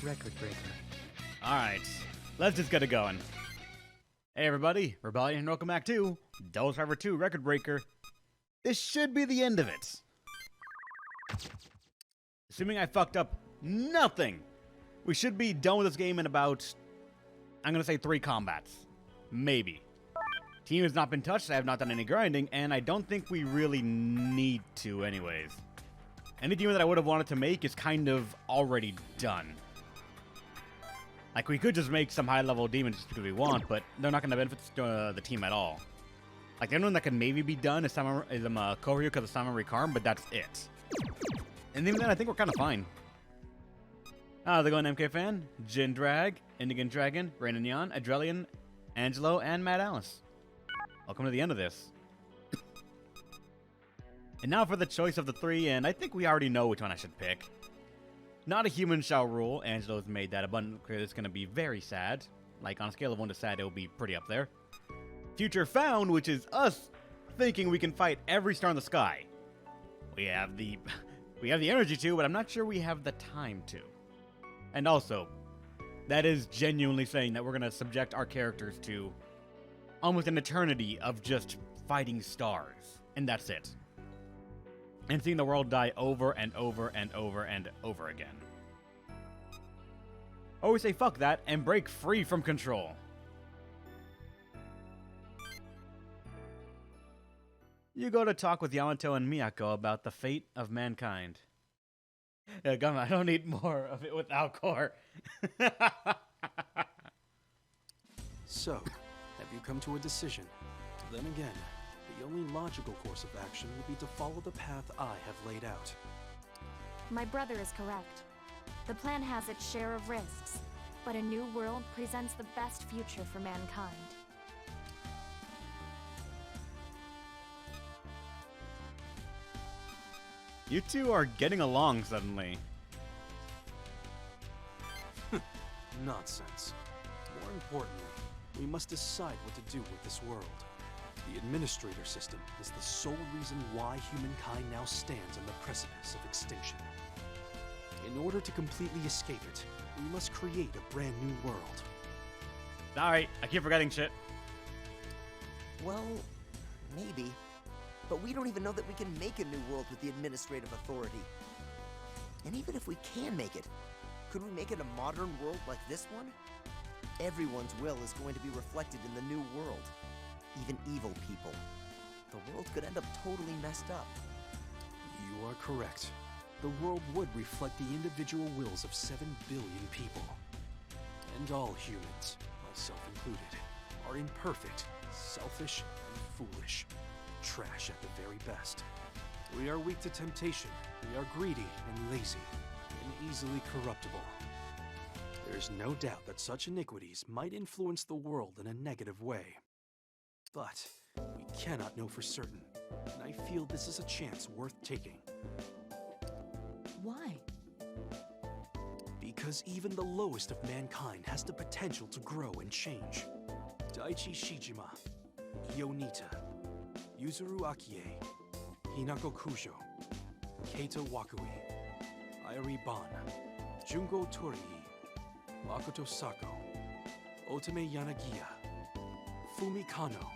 Record breaker. Alright, let's just get it going. Hey everybody, Rebellion and welcome back to Devil Survivor 2 Record Breaker. This should be the end of it. Assuming I fucked up nothing, we should be done with this game in about, I'm gonna say 3 combats. Maybe. Team has not been touched, I have not done any grinding, and I don't think we really need to anyways. Any demon that I would have wanted to make is kind of already done. Like, we could just make some high-level demons just because we want, but they're not going to benefit the team at all. Like, the only one that can maybe be done is Koryu because of Samurai Karm, but that's it. And even then, I think we're kind of fine. How's it going, MK Fan? Jin Drag, Indigan Dragon, Rain and Neon, Adrelian, Angelo, and Mad Alice. Welcome to the end of this. And now for the choice of the 3, and I think we already know which one I should pick. Not a human shall rule. Angelo's made that abundantly clear. It's going to be very sad. Like, on a scale of 1 to sad, it'll be pretty up there. Future found, which is us thinking we can fight every star in the sky. We have the energy to, but I'm not sure we have the time to. And also, that is genuinely saying that we're going to subject our characters to almost an eternity of just fighting stars. And that's it. And seeing the world die over and over and over and over again. Always say fuck that and break free from control. You go to talk with Yamato and Miyako about the fate of mankind. Gama, I don't need more of it with Alcor. So, have you come to a decision? Then again, the only logical course of action would be to follow the path I have laid out. My brother is correct. The plan has its share of risks, but a new world presents the best future for mankind. You two are getting along suddenly. Nonsense. More importantly, we must decide what to do with this world. The administrator system is the sole reason why humankind now stands on the precipice of extinction. In order to completely escape it, we must create a brand new world. Sorry, I keep forgetting shit. Well, maybe. But we don't even know that we can make a new world with the administrative authority. And even if we can make it, could we make it a modern world like this one? Everyone's will is going to be reflected in the new world. Even evil people. The world could end up totally messed up. You are correct. The world would reflect the individual wills of 7 billion people. And all humans, myself included, are imperfect, selfish, and foolish. Trash at the very best. We are weak to temptation, we are greedy and lazy, and easily corruptible. There is no doubt that such iniquities might influence the world in a negative way. But we cannot know for certain, and I feel this is a chance worth taking. Why? Because even the lowest of mankind has the potential to grow and change. Daichi Shijima, Yonita, Yuzuru Akie, Hinako Kujo, Keita Wakui, Airi Ban, Jungo Torii, Makoto Sako, Otome Yanagiya, Fumi Kano,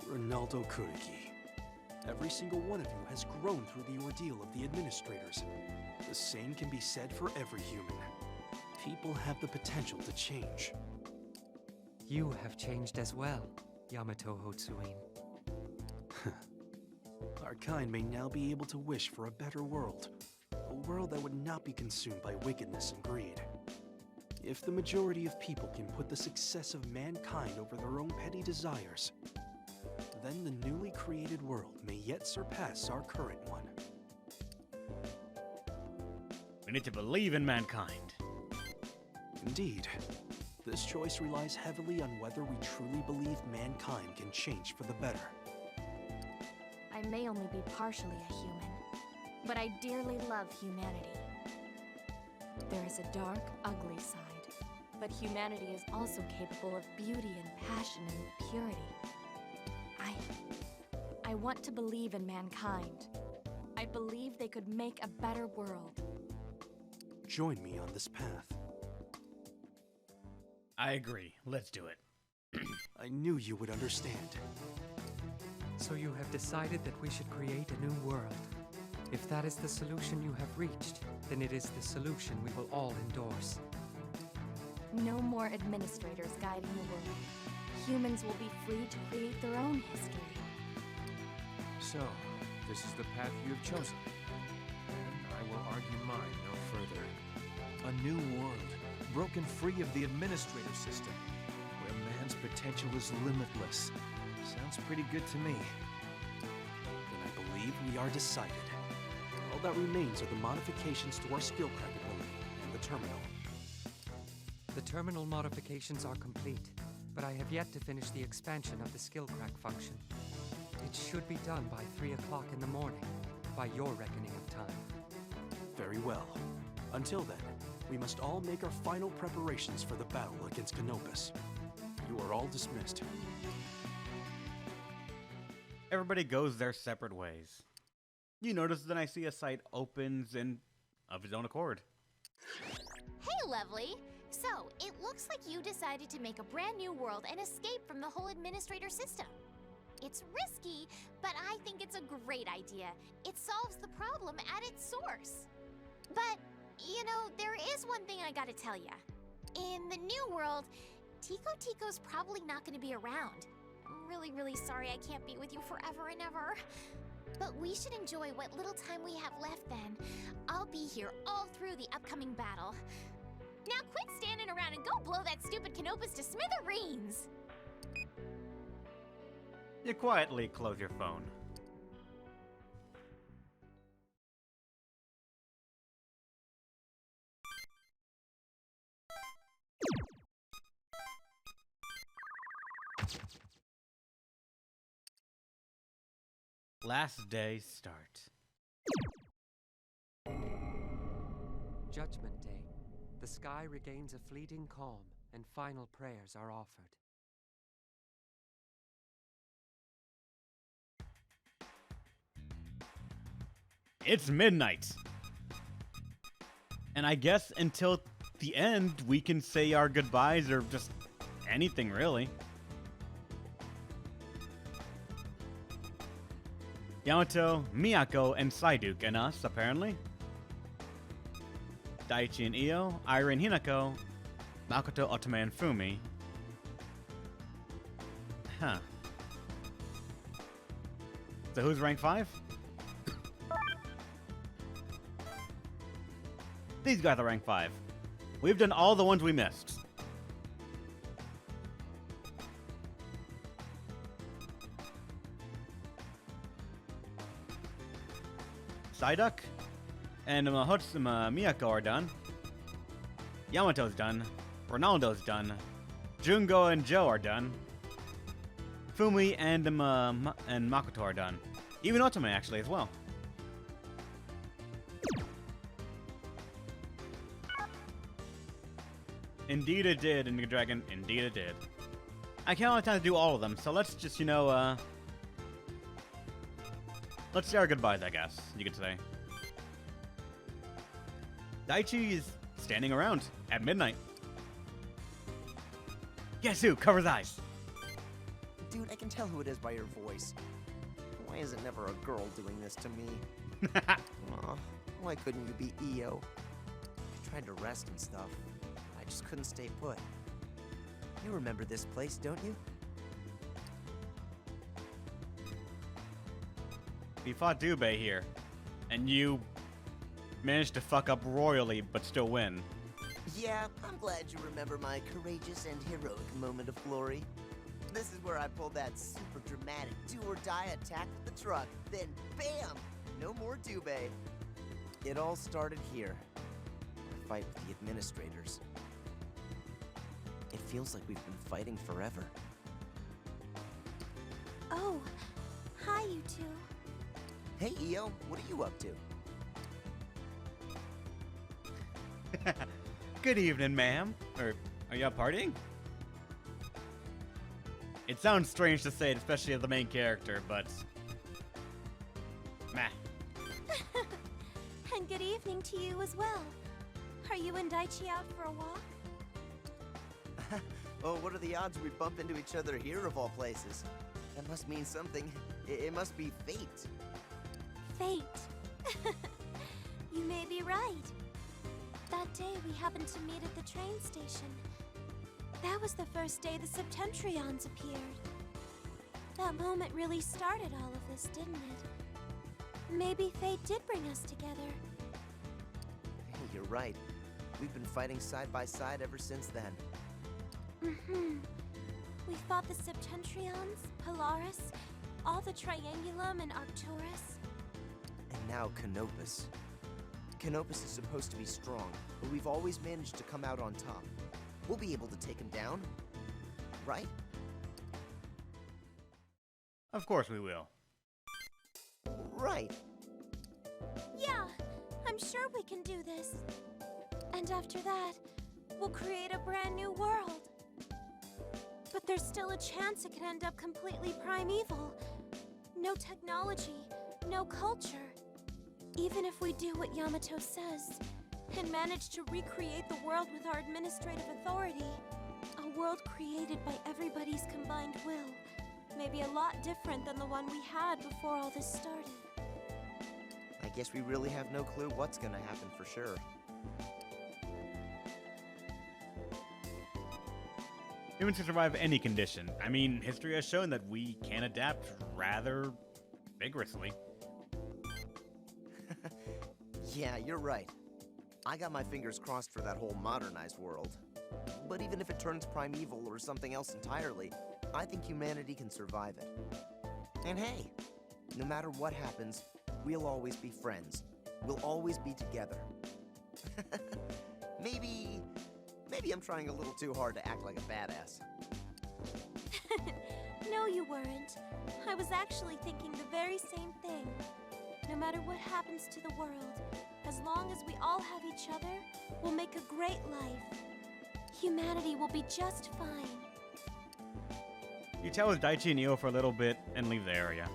Ronaldo Kuriki. Every single one of you has grown through the ordeal of the administrators. The same can be said for every human. People have the potential to change. You have changed as well, Yamato Hotsuin. Our kind may now be able to wish for a better world. A world that would not be consumed by wickedness and greed. If the majority of people can put the success of mankind over their own petty desires, then the newly created world may yet surpass our current one. We need to believe in mankind. Indeed. This choice relies heavily on whether we truly believe mankind can change for the better. I may only be partially a human, but I dearly love humanity. There is a dark, ugly side, but humanity is also capable of beauty and passion and purity. I want to believe in mankind. I believe they could make a better world. Join me on this path. I agree. Let's do it. I knew you would understand. So you have decided that we should create a new world. If that is the solution you have reached, then it is the solution we will all endorse. No more administrators guiding the world. Humans will be free to create their own history. So, this is the path you have chosen. And I will argue mine no further. A new world, broken free of the administrator system, where man's potential is limitless. Sounds pretty good to me. Then I believe we are decided. All that remains are the modifications to our skill crack ability and the terminal. The terminal modifications are complete, but I have yet to finish the expansion of the skill crack function. It should be done by 3 o'clock in the morning, by your reckoning of time. Very well. Until then, we must all make our final preparations for the battle against Canopus. You are all dismissed. Everybody goes their separate ways. You notice that I see a site opens in of its own accord. Hey, Lovely! So, it looks like you decided to make a brand new world and escape from the whole administrator system. It's risky, but I think it's a great idea. It solves the problem at its source. But, you know, there is one thing I gotta tell ya. In the new world, Tico's probably not gonna be around. I'm really sorry I can't be with you forever and ever. But we should enjoy what little time we have left then. I'll be here all through the upcoming battle. Now quit standing around and go blow that stupid Canopus to smithereens! You quietly close your phone. Last day start. Judgment Day. The sky regains a fleeting calm, and final prayers are offered. It's midnight. And I guess until the end, we can say our goodbyes or just anything, really. Yamato, Miyako, and Saiduk, and us, apparently. Daichi and Io, Ira and Hinako, Makoto, Otome, and Fumi. Huh. So who's rank 5? These guys are rank 5. We've done all the ones we missed. Psyduck and Miyako are done. Yamato's done. Ronaldo's done. Jungo and Joe are done. Fumi and Makoto are done. Even Otome, actually, as well. Indeed it did, Indigo Dragon. Indeed it did. I can't have time to do all of them, so let's just, you know, let's say our goodbyes, I guess, you could say. Daichi is standing around at midnight. Guess who? Covers eyes. Dude, I can tell who it is by your voice. Why is it never a girl doing this to me? Aw, why couldn't you be Io? I tried to rest and stuff. I just couldn't stay put. You remember this place, don't you? We fought Dubei here, and you managed to fuck up royally, but still win. Yeah, I'm glad you remember my courageous and heroic moment of glory. This is where I pulled that super dramatic do-or-die attack with the truck. Then, bam! No more Dubei. It all started here. A fight with the administrators. It feels like we've been fighting forever. Oh, hi you two. Hey, Io, what are you up to? Good evening, ma'am. Or, are you out partying? It sounds strange to say it, especially as the main character, but... meh. And good evening to you as well. Are you and Daichi out for a walk? Oh, what are the odds we bump into each other here of all places? That must mean something. It must be fate. Fate. You may be right. That day we happened to meet at the train station. That was the first day the Septentrions appeared. That moment really started all of this, didn't it? Maybe fate did bring us together. Hey, you're right. We've been fighting side by side ever since then. We fought the Septentrions, Polaris, all the Triangulum and Arcturus. And now Canopus. Canopus is supposed to be strong, but we've always managed to come out on top. We'll be able to take him down, right? Of course we will. Right. Yeah, I'm sure we can do this. And after that, we'll create a brand new world. But there's still a chance it could end up completely primeval. No technology, no culture. Even if we do what Yamato says, and manage to recreate the world with our administrative authority, a world created by everybody's combined will, may be a lot different than the one we had before all this started. I guess we really have no clue what's gonna happen for sure. Humans can survive any condition. I mean, history has shown that we can adapt rather vigorously. Yeah, you're right. I got my fingers crossed for that whole modernized world. But even if it turns primeval or something else entirely, I think humanity can survive it. And hey, no matter what happens, we'll always be friends. We'll always be together. Maybe I'm trying a little too hard to act like a badass. No, you weren't. I was actually thinking the very same thing. No matter what happens to the world, as long as we all have each other, we'll make a great life. Humanity will be just fine. You chat with Daichi and Neo for a little bit and leave the area.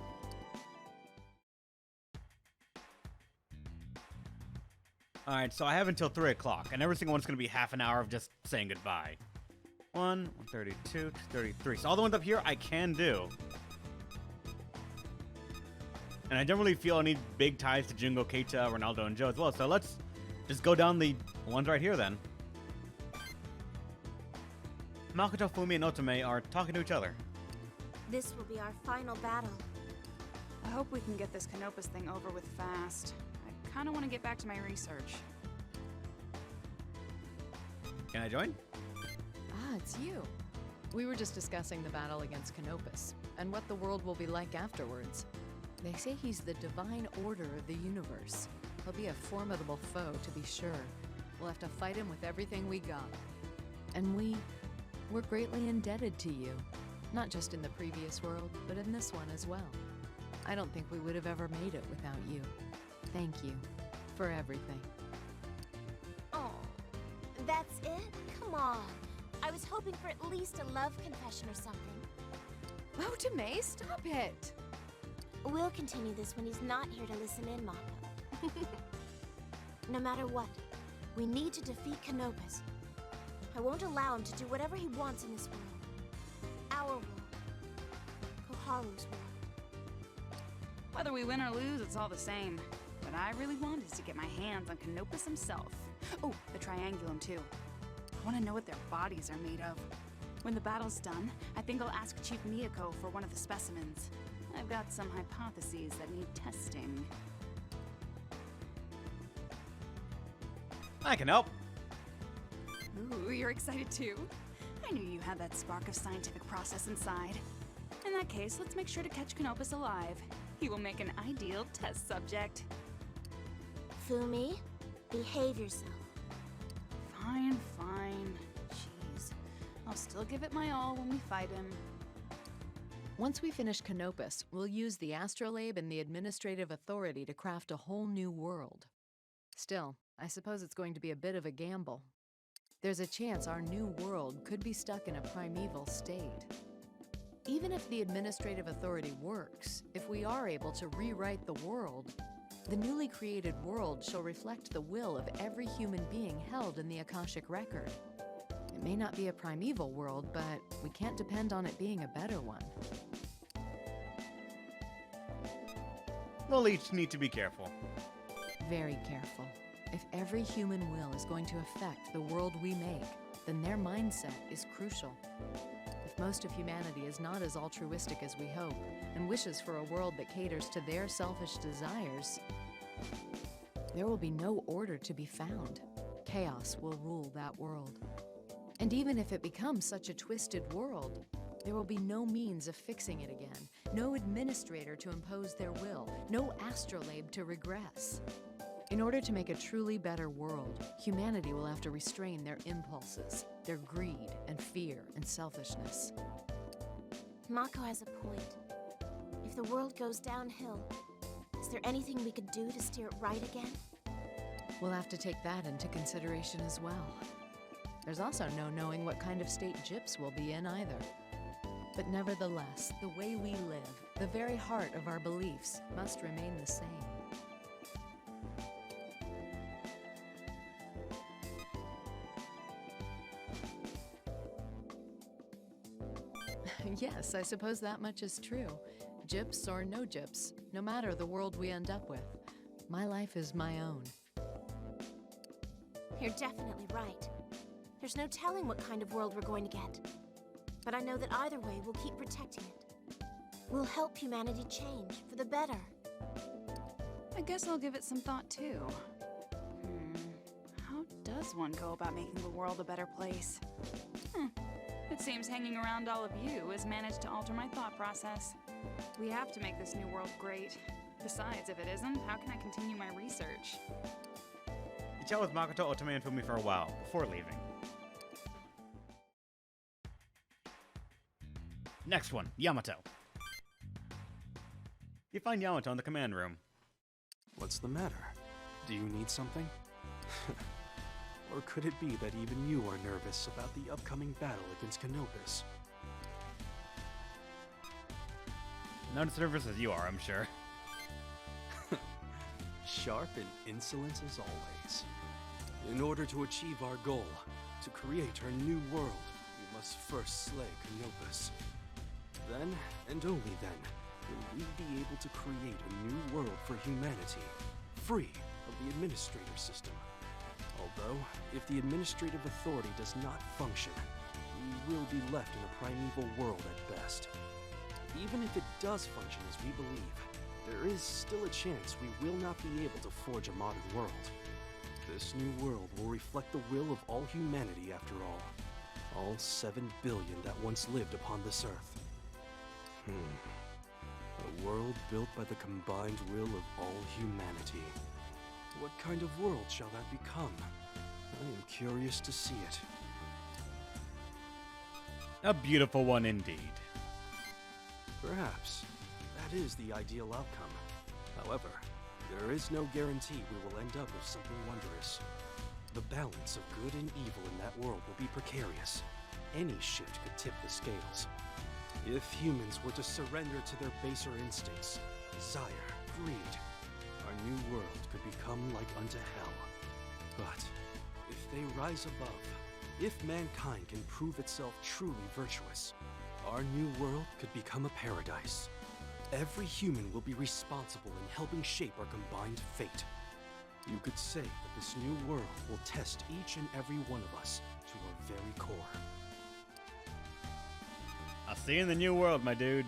Alright, so I have until 3 o'clock, and every single one's going to be half an hour of just saying goodbye. 132, 233. So all the ones up here I can do. And I don't really feel any big ties to Jungo, Keita, Ronaldo, and Joe as well, so let's just go down the ones right here then. Makoto, Fumi, and Otome are talking to each other. This will be our final battle. I hope we can get this Canopus thing over with fast. I kinda wanna get back to my research. Can I join? Ah, it's you. We were just discussing the battle against Canopus, and what the world will be like afterwards. They say he's the divine order of the universe. He'll be a formidable foe, to be sure. We'll have to fight him with everything we got. And we're greatly indebted to you. Not just in the previous world, but in this one as well. I don't think we would have ever made it without you. Thank you for everything. Oh, that's it? Come on. I was hoping for at least a love confession or something. Otome, stop it! We'll continue this when he's not here to listen in, Mako. No matter what, we need to defeat Canopus. I won't allow him to do whatever he wants in this world. Our world. Koharu's world. Whether we win or lose, it's all the same. What I really want is to get my hands on Canopus himself. Oh, the Triangulum too. I want to know what their bodies are made of. When the battle's done, I think I'll ask Chief Miyako for one of the specimens. I've got some hypotheses that need testing. I can help. Ooh, you're excited too? I knew you had that spark of scientific process inside. In that case, let's make sure to catch Canopus alive. He will make an ideal test subject. Fumi, behave yourself. Fine, fine. Jeez. I'll still give it my all when we fight him. Once we finish Canopus, we'll use the astrolabe and the administrative authority to craft a whole new world. Still, I suppose it's going to be a bit of a gamble. There's a chance our new world could be stuck in a primeval state. Even if the administrative authority works, if we are able to rewrite the world, the newly created world shall reflect the will of every human being held in the Akashic record. It may not be a primeval world, but we can't depend on it being a better one. We'll each need to be careful. Very careful. If every human will is going to affect the world we make, then their mindset is crucial. If most of humanity is not as altruistic as we hope, and wishes for a world that caters to their selfish desires, there will be no order to be found. Chaos will rule that world. And even if it becomes such a twisted world, there will be no means of fixing it again, no administrator to impose their will, no astrolabe to regress. In order to make a truly better world, humanity will have to restrain their impulses, their greed and fear and selfishness. Mako has a point. If the world goes downhill, is there anything we could do to steer it right again? We'll have to take that into consideration as well. There's also no knowing what kind of state Gyps will be in either. But nevertheless, the way we live, the very heart of our beliefs, must remain the same. Yes, I suppose that much is true. Gyps or no gyps, no matter the world we end up with, my life is my own. You're definitely right. There's no telling what kind of world we're going to get. But I know that either way, we'll keep protecting it. We'll help humanity change for the better. I guess I'll give it some thought too. How does one go about making the world a better place? It seems hanging around all of you has managed to alter my thought process. We have to make this new world great. Besides, if it isn't, how can I continue my research? You chat with Makoto, Otome, and Fumi for a while, before leaving. Next one, Yamato. You find Yamato in the command room. What's the matter? Do you need something? Or could it be that even you are nervous about the upcoming battle against Canopus? Not as nervous as you are, I'm sure. Sharp and insolent as always. In order to achieve our goal, to create our new world, we must first slay Canopus. Then, and only then, will we be able to create a new world for humanity, free of the administrator system. Although, if the administrative authority does not function, we will be left in a primeval world at best. Even if it does function as we believe, there is still a chance we will not be able to forge a modern world. This new world will reflect the will of all humanity after all 7 billion that once lived upon this earth. A world built by the combined will of all humanity. What kind of world shall that become? I am curious to see it. A beautiful one indeed. Perhaps. That is the ideal outcome. However, there is no guarantee we will end up with something wondrous. The balance of good and evil in that world will be precarious. Any shift could tip the scales. If humans were to surrender to their baser instincts, desire, greed, our new world could become like unto hell. But if they rise above, if mankind can prove itself truly virtuous, our new world could become a paradise. Every human will be responsible in helping shape our combined fate. You could say that this new world will test each and every one of us to our very core. I'll see you in the new world, my dude.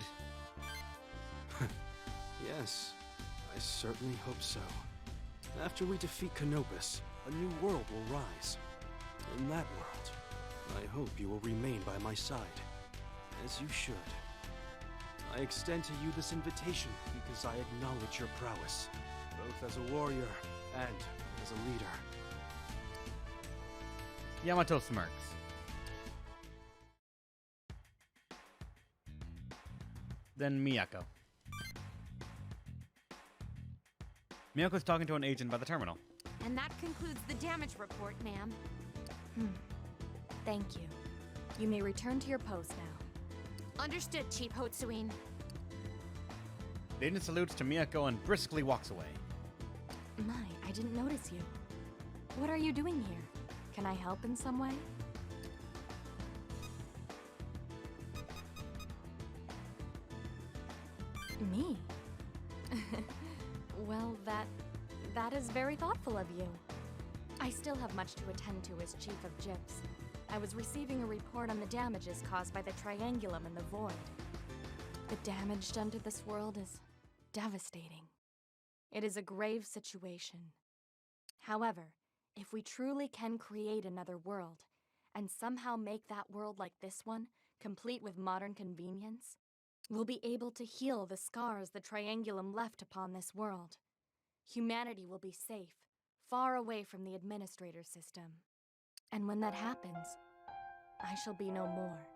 Yes, I certainly hope so. After we defeat Canopus, a new world will rise. In that world, I hope you will remain by my side, as you should. I extend to you this invitation because I acknowledge your prowess, both as a warrior and as a leader. Yamato smirks. Then Miyako. Miyako's talking to an agent by the terminal. And that concludes the damage report, ma'am. Thank you. You may return to your post now. Understood, Chief Hotsuin. The agent salutes to Miyako and briskly walks away. My, I didn't notice you. What are you doing here? Can I help in some way? Me? Well, that is very thoughtful of you. I still have much to attend to as Chief of Gyps. I was receiving a report on the damages caused by the Triangulum and the Void. The damage done to this world is devastating. It is a grave situation. However, if we truly can create another world, and somehow make that world like this one, complete with modern convenience, we'll be able to heal the scars the Triangulum left upon this world. Humanity will be safe, far away from the administrator system. And when that happens, I shall be no more.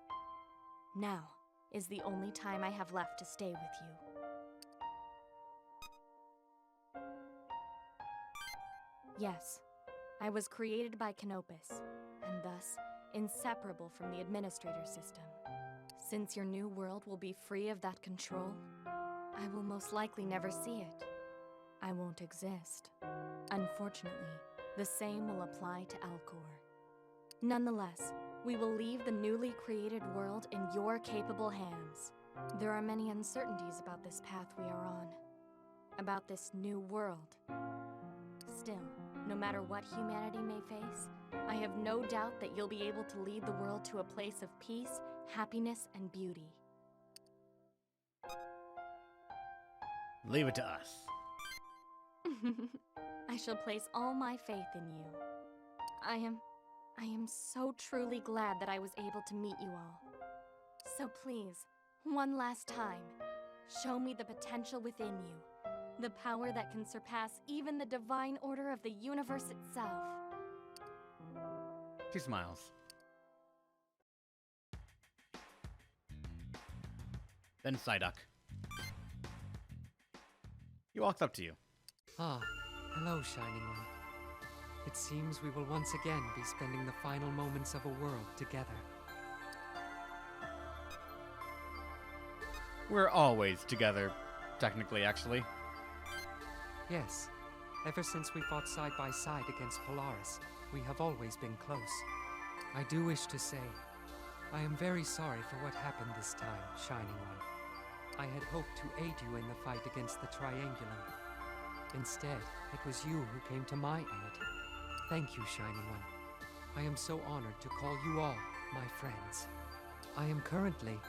Now is the only time I have left to stay with you. Yes, I was created by Canopus, and thus inseparable from the administrator system. Since your new world will be free of that control, I will most likely never see it. I won't exist. Unfortunately, the same will apply to Alcor. Nonetheless, we will leave the newly created world in your capable hands. There are many uncertainties about this path we are on, about this new world. Still, no matter what humanity may face, I have no doubt that you'll be able to lead the world to a place of peace, happiness, and beauty. Leave it to us. I shall place all my faith in you. I am so truly glad that I was able to meet you all. So please, one last time, show me the potential within you, the power that can surpass even the divine order of the universe itself. She smiles. Then Psyduck. He walks up to you. Ah, hello, Shining One. It seems we will once again be spending the final moments of a world together. We're always together, technically, actually. Yes, ever since we fought side by side against Polaris, we have always been close. I do wish to say, I am very sorry for what happened this time, Shining One. I had hoped to aid you in the fight against the Triangulum. Instead, it was you who came to my aid. Thank you, Shining One. I am so honored to call you all my friends. I am currently...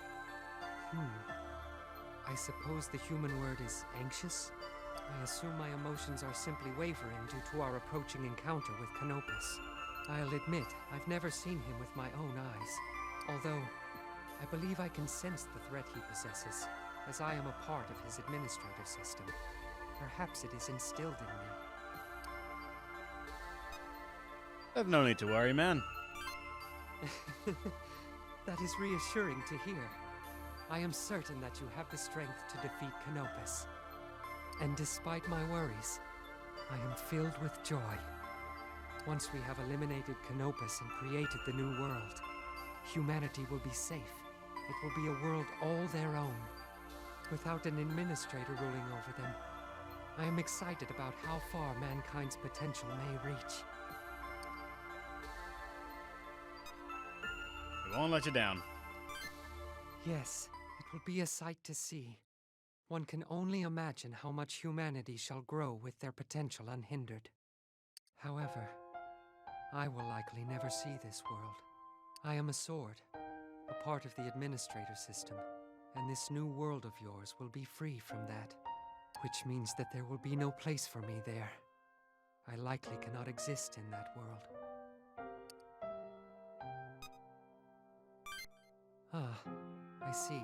I suppose the human word is anxious? I assume my emotions are simply wavering due to our approaching encounter with Canopus. I'll admit, I've never seen him with my own eyes. Although, I believe I can sense the threat he possesses, as I am a part of his administrator system. Perhaps it is instilled in me. There's no need to worry, man. That is reassuring to hear. I am certain that you have the strength to defeat Canopus. And despite my worries, I am filled with joy. Once we have eliminated Canopus and created the new world, humanity will be safe. It will be a world all their own, without an administrator ruling over them. I am excited about how far mankind's potential may reach. We won't let you down. Yes, it will be a sight to see. One can only imagine how much humanity shall grow with their potential unhindered. However, I will likely never see this world. I am a sword, a part of the administrator system, and this new world of yours will be free from that, which means that there will be no place for me there. I likely cannot exist in that world. Ah, I see.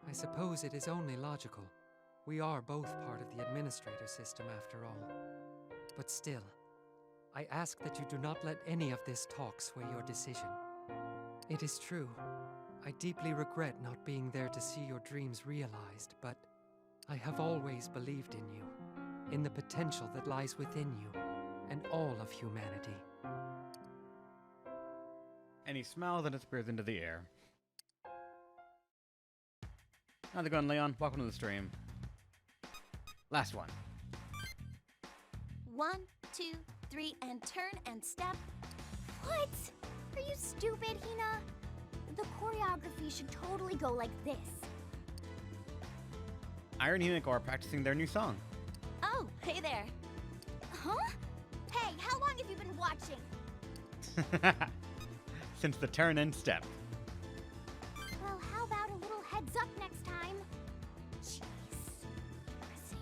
I suppose it is only logical. We are both part of the administrator system after all. But still, I ask that you do not let any of this talk sway your decision. It is true, I deeply regret not being there to see your dreams realized, but I have always believed in you, in the potential that lies within you, and all of humanity. And he smiles and disappears into the air. How's it going, Leon? Welcome to the stream. Last one. 1, 2, 3, and turn and step. What? Are you stupid, Hina? The choreography should totally go like this. Iron and Himiko are practicing their new song. Oh, hey there. Huh? Hey, how long have you been watching? Since the turn-in step. Well, how about a little heads up next time? Jeez. Embarrassing.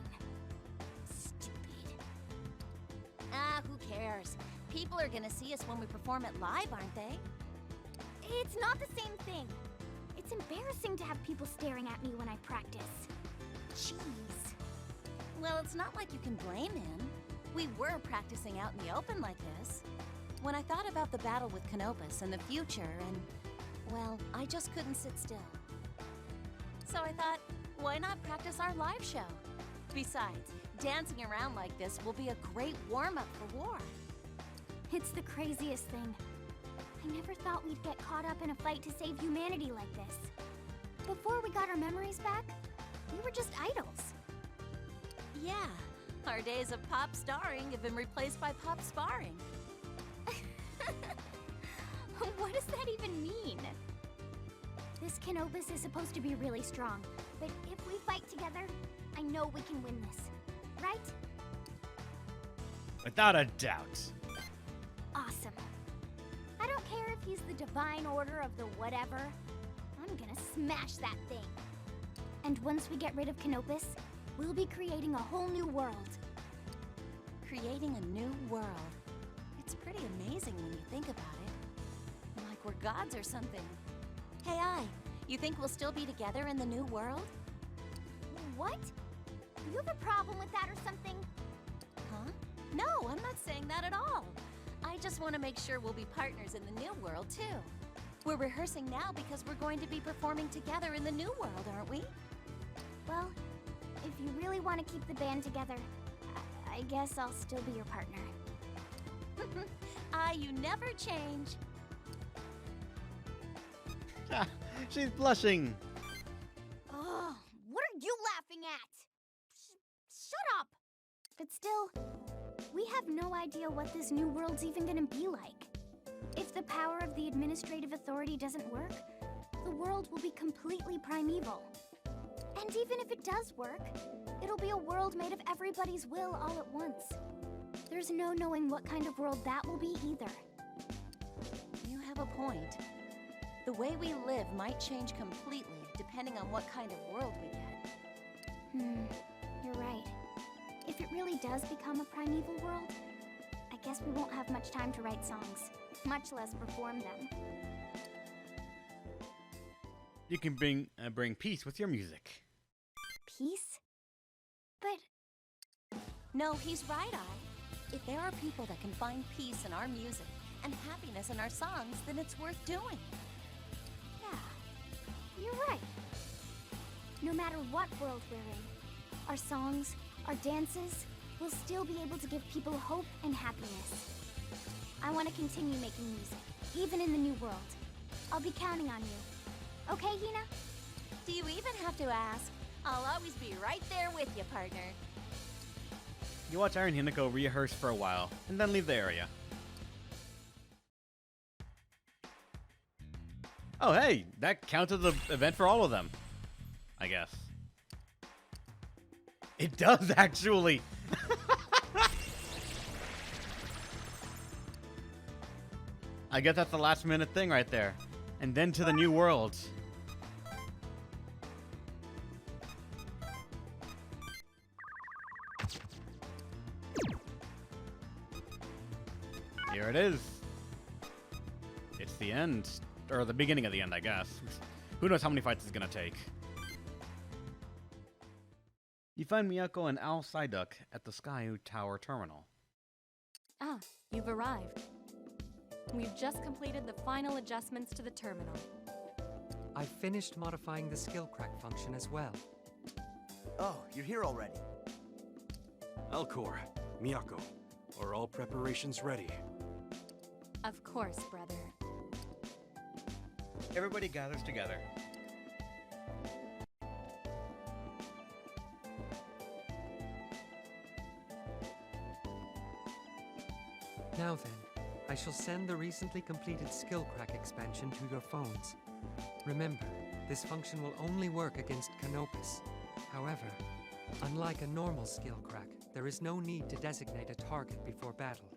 Stupid. Who cares? People are gonna see us when we perform it live, aren't they? It's not the same thing. It's embarrassing to have people staring at me when I practice. Jeez. Well, it's not like you can blame him. We were practicing out in the open like this. When I thought about the battle with Canopus and the future and, well, I just couldn't sit still. So I thought, why not practice our live show? Besides, dancing around like this will be a great warm-up for war. It's the craziest thing. I never thought we'd get caught up in a fight to save humanity like this. Before we got our memories back, we were just idols. Yeah, our days of pop starring have been replaced by pop sparring. What does that even mean? This Canopus is supposed to be really strong, but if we fight together, I know we can win this. Right? Without a doubt. Awesome. I don't care if he's the divine order of the whatever. I'm gonna smash that thing. And once we get rid of Canopus, we'll be creating a whole new world. Creating a new world. It's pretty amazing when you think about it. Like we're gods or something. Hey, you think we'll still be together in the new world? What? Do you have a problem with that or something? Huh? No, I'm not saying that at all. I just want to make sure we'll be partners in the new world, too. We're rehearsing now because we're going to be performing together in the new world, aren't we? Well, if you really want to keep the band together, I guess I'll still be your partner. You never change. She's blushing. Oh, what are you laughing at? Shut up! But still, we have no idea what this new world's even gonna be like. If the power of the administrative authority doesn't work, the world will be completely primeval. And even if it does work, it'll be a world made of everybody's will all at once. There's no knowing what kind of world that will be either. You have a point. The way we live might change completely depending on what kind of world we get. You're right. If it really does become a primeval world, I guess we won't have much time to write songs, much less perform them. You can bring peace with your music. Peace? But No, he's right, If there are people that can find peace in our music and happiness in our songs, then it's worth doing. yeah, you're right. No matter what world we're in, our songs, our dances, will still be able to give people hope and happiness. I want to continue making music, even in the new world. I'll be counting on you. Okay, Hina? Do you even have to ask? I'll always be right there with you, partner. You watch Iron and Himiko rehearse for a while, and then leave the area. Oh hey, that counts as an event for all of them. I guess. It does, actually! I guess that's the last minute thing right there. And then to the new world. Here it is. It's the end. Or the beginning of the end, I guess. Who knows how many fights it's gonna take. You find Miyako and Al Psyduck at the Sky Tower terminal. Ah, you've arrived. We've just completed the final adjustments to the terminal. I finished modifying the skill crack function as well. Oh, you're here already. Alcor, Miyako, are all preparations ready? Of course, brother. Everybody gathers together. Now then, I shall send the recently completed skill crack expansion to your phones. Remember, this function will only work against Canopus. However, unlike a normal skill crack, there is no need to designate a target before battle.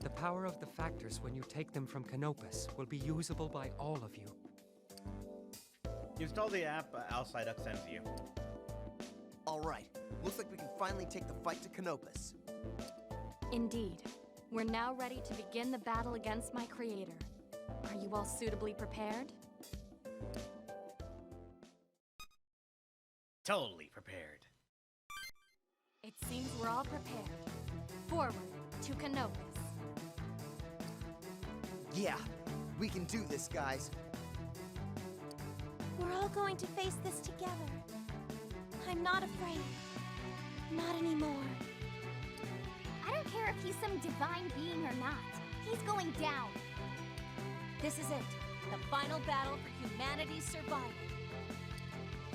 The power of the factors when you take them from Canopus will be usable by all of you. Install the app Alciduck sends you. Alright, looks like we can finally take the fight to Canopus. Indeed. We're now ready to begin the battle against my creator. Are you all suitably prepared? Totally prepared. It seems we're all prepared. Forward to Canopus. Yeah, we can do this, guys. We're all going to face this together. I'm not afraid. Not anymore. I don't care if he's some divine being or not. He's going down. This is it. The final battle for humanity's survival.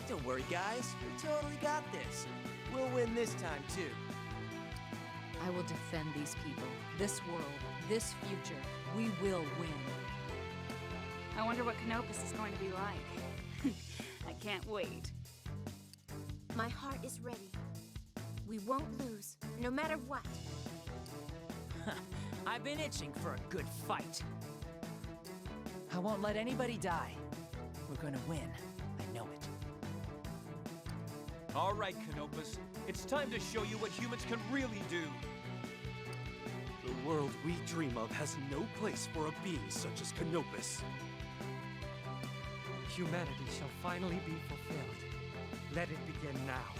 Don't worry, guys. We totally got this. We'll win this time, too. I will defend these people, this world, this future. We will win. I wonder what Canopus is going to be like. I can't wait. My heart is ready. We won't lose, no matter what. I've been itching for a good fight. I won't let anybody die. We're gonna win. I know it. All right, Canopus. It's time to show you what humans can really do. The world we dream of has no place for a being such as Canopus. Humanity shall finally be fulfilled. Let it begin now.